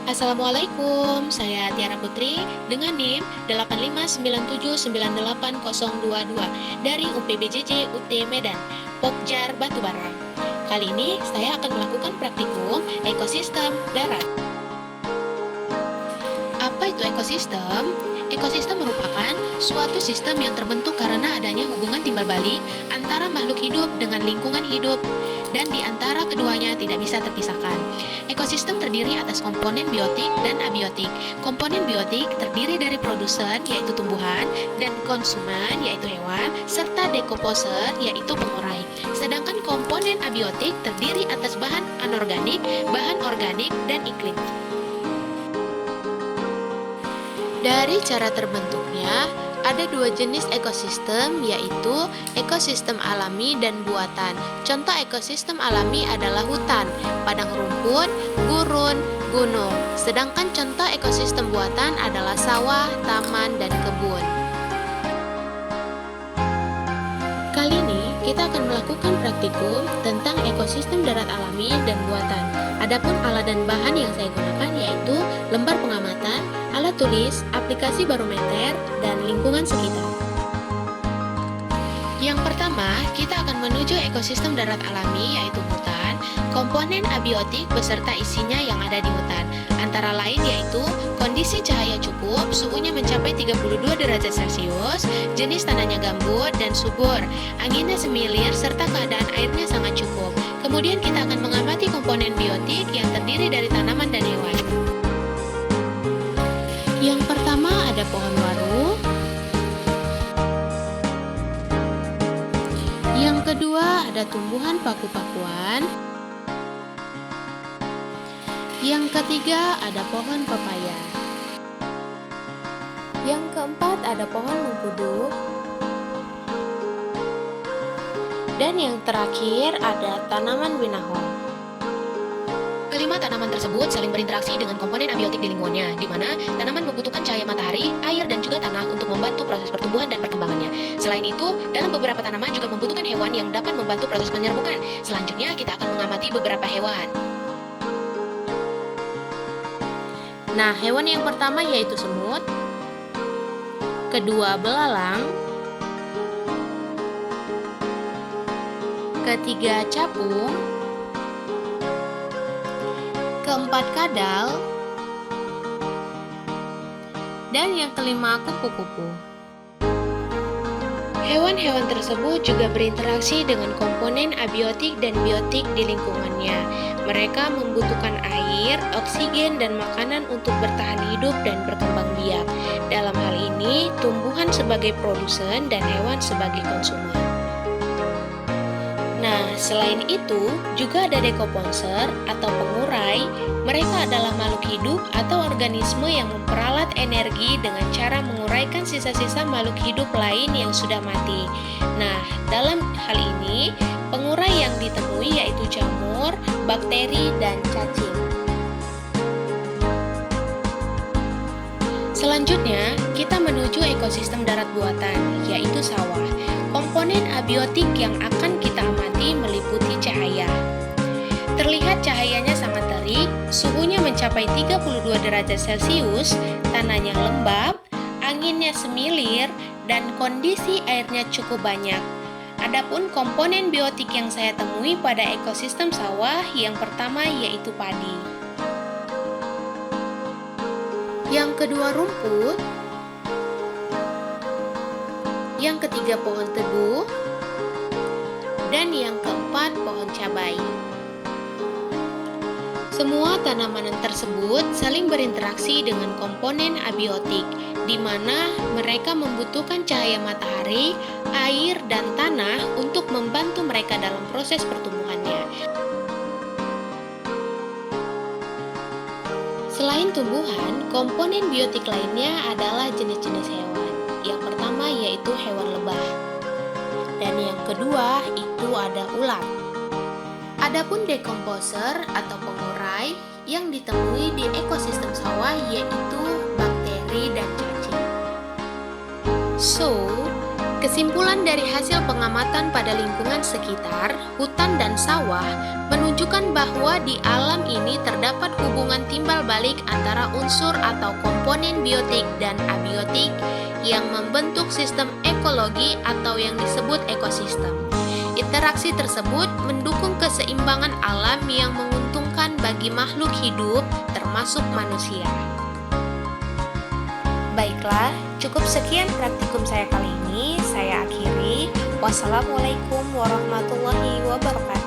Assalamualaikum, saya Tiara Putri dengan NIM 859798022 dari UPBJJ UT Medan, Pokjar Batubara. Kali ini saya akan melakukan praktikum ekosistem darat. Apa itu ekosistem? Ekosistem merupakan suatu sistem yang terbentuk karena adanya hubungan timbal balik antara makhluk hidup dengan lingkungan hidup, dan di antara keduanya tidak bisa terpisahkan. Ekosistem terdiri atas komponen biotik dan abiotik. Komponen biotik terdiri dari produsen, yaitu tumbuhan, dan konsumen, yaitu hewan, serta dekomposer, yaitu pengurai. Sedangkan komponen abiotik terdiri atas bahan anorganik, bahan organik, dan iklim. Dari cara terbentuknya, ada dua jenis ekosistem, yaitu ekosistem alami dan buatan. Contoh ekosistem alami adalah hutan, padang rumput, gurun, gunung. Sedangkan contoh ekosistem buatan adalah sawah, taman, dan kebun. Kali ini kita akan melakukan praktikum tentang ekosistem darat alami dan buatan. Adapun alat dan bahan yang saya gunakan yaitu lembar pengamatan, alat tulis, aplikasi barometer, dan lingkungan sekitar. Yang pertama, kita akan menuju ekosistem darat alami yaitu hutan, komponen abiotik beserta isinya yang ada di hutan. Antara lain yaitu kondisi cahaya cukup, suhunya mencapai 32 derajat Celcius, jenis tanahnya gambut dan subur, anginnya semilir, serta keadaan airnya sangat cukup. Kemudian kita akan mengamati komponen biotik yang terdiri dari tanaman dan hewan. Yang pertama ada pohon waru. Yang kedua ada tumbuhan paku-pakuan. Yang ketiga ada pohon pepaya. Yang keempat ada pohon mengkudu. Dan yang terakhir ada tanaman winahong. Kelima tanaman tersebut saling berinteraksi dengan komponen abiotik di lingkungannya, di mana tanaman membutuhkan cahaya matahari, air, dan juga tanah untuk membantu proses pertumbuhan dan perkembangannya. Selain itu, dalam beberapa tanaman juga membutuhkan hewan yang dapat membantu proses penyerbukan. Selanjutnya, kita akan mengamati beberapa hewan. Nah, hewan yang pertama yaitu semut, kedua belalang, ketiga capung, keempat kadal, dan yang kelima kupu-kupu. Hewan-hewan tersebut juga berinteraksi dengan komponen abiotik dan biotik di lingkungannya. Mereka membutuhkan air, oksigen, dan makanan untuk bertahan hidup dan berkembang biak. Dalam hal ini, tumbuhan sebagai produsen dan hewan sebagai konsumen. Nah, selain itu, juga ada dekomposer atau pengurai. Mereka adalah makhluk hidup atau organisme yang memperalat energi dengan cara menguraikan sisa-sisa makhluk hidup lain yang sudah mati. Nah, dalam hal ini, pengurai yang ditemui yaitu jamur, bakteri, dan cacing. Selanjutnya, kita menuju ekosistem darat buatan, yaitu sawah. Komponen abiotik yang akan kita amati meliputi cahaya. Terlihat cahayanya sangat terik, suhunya mencapai 32 derajat Celcius, tanahnya lembab, anginnya semilir, dan kondisi airnya cukup banyak. Adapun komponen biotik yang saya temui pada ekosistem sawah, yang pertama yaitu padi. Yang kedua rumput, yang ketiga pohon tebu, dan yang keempat pohon cabai. Semua tanaman tersebut saling berinteraksi dengan komponen abiotik, di mana mereka membutuhkan cahaya matahari, air, dan tanah untuk membantu mereka dalam proses pertumbuhannya. Selain tumbuhan, komponen biotik lainnya adalah jenis-jenis hewan. Yang pertama yaitu hewan lebah. Dan yang kedua itu ada ulat. Adapun dekomposer atau pengurai yang ditemui di ekosistem sawah yaitu bakteri dan cacing. So, Kesimpulan dari hasil pengamatan pada lingkungan sekitar, hutan dan sawah menunjukkan bahwa di alam ini terdapat hubungan timbal balik antara unsur atau komponen biotik dan abiotik yang membentuk sistem ekologi atau yang disebut ekosistem. Interaksi tersebut mendukung keseimbangan alam yang menguntungkan bagi makhluk hidup, termasuk manusia. Baiklah, cukup sekian praktikum saya kali ini. Saya akhiri. Wassalamualaikum warahmatullahi wabarakatuh.